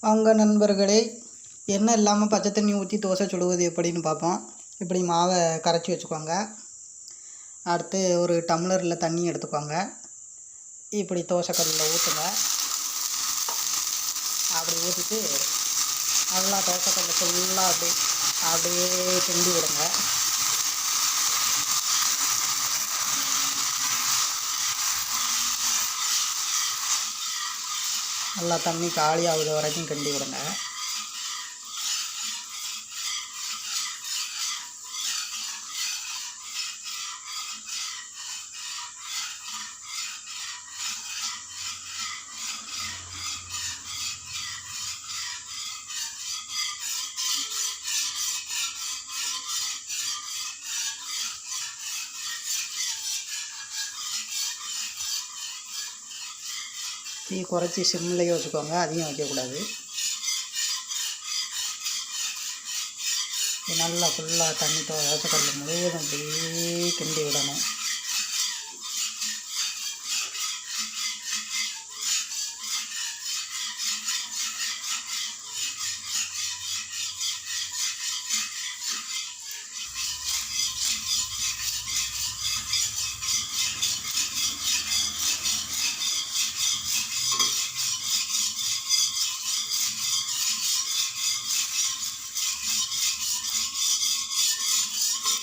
வாங்க நண்பர்களே, எண்ணெய் இல்லாமல் பச்சை தண்ணி ஊற்றி தோசை சுடுவது எப்படின்னு பார்ப்போம். இப்படி மாவை கரைச்சி வச்சுக்கோங்க. அடுத்து ஒரு டம்ளரில் தண்ணி எடுத்துக்கோங்க. இப்படி தோசைக்கல்லில் ஊற்றுங்க. அப்படி ஊற்றிட்டு நல்லா தோசைக்கல்லில் ஃபுல்லாக அப்படியே கிண்டி விடுங்க. நல்லா தண்ணி காலி ஆகுது வரைக்கும் கிண்டி விடுங்க. தீ குறைச்சி சிம்லேயே வச்சுக்கோங்க, அதிகம் வைக்கக்கூடாது. நல்லா ஃபுல்லாக தண்ணி தோசைக்கல்ல முழுவதும் அப்படியே கிண்டி விடணும்.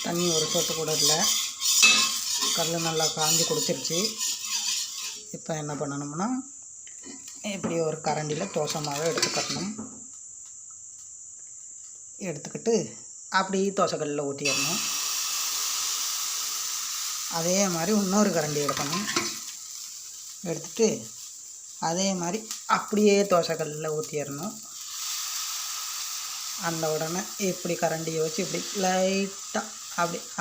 தண்ணி ஒரு சொட்டு கூட இல்லை, கல் நல்லா காஞ்சி குடிச்சிருச்சு. இப்போ என்ன பண்ணணும்னா, இப்படி ஒரு கரண்டியில் தோசை மாவை எடுத்துக்கணும். எடுத்துக்கிட்டு அப்படி தோசைக்கல்லில் ஊற்றிடணும். அதே மாதிரி இன்னொரு கரண்டி எடுக்கணும். எடுத்துகிட்டு அதே மாதிரி அப்படியே தோசைக்கல்லில் ஊற்றிடணும். அந்த உடனே இப்படி கரண்டியை வச்சு இப்படி லைட்டாக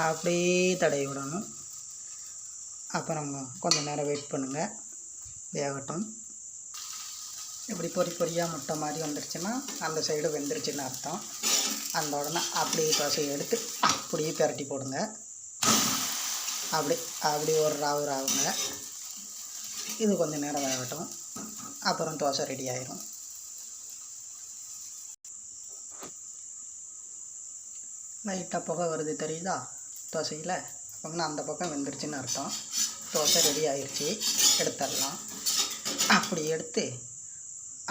அப்படியே தடவி விடணும். அப்புறம் கொஞ்சம் நேரம் வெயிட் பண்ணுங்கள், வேகட்டும். இப்படி பொரியாக முட்டை மாதிரி வந்துருச்சுன்னா அந்த சைடு வெந்துருச்சுன்னு அர்த்தம். அந்த உடனே அப்படியே தோசையை எடுத்து அப்படியே பிரட்டி போடுங்க. அப்படி ஒரு ராவுங்க. இது கொஞ்சம் நேரம் வேகட்டும், அப்புறம் தோசை ரெடி ஆயிரும். லைட்டாக புகை வருது தெரியுதா தோசையில்? அப்படின்னா அந்த பக்கம் வெந்துருச்சுன்னு அர்த்தம். தோசை ரெடி ஆயிடுச்சு, எடுத்துடலாம். அப்படி எடுத்து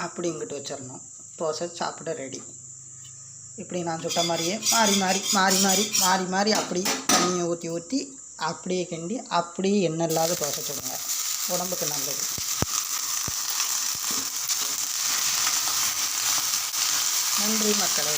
அப்படி இங்கிட்டு வச்சிடணும். தோசை சாப்பிட ரெடி. இப்படி நான் சுட்ட மாதிரியே மாறி மாறி அப்படி தண்ணியை ஊற்றி அப்படியே கிண்டி அப்படியே எண்ணெய் இல்லாத தோசை சுடுங்க. உடம்புக்கு நல்லது. நன்றி மக்களே.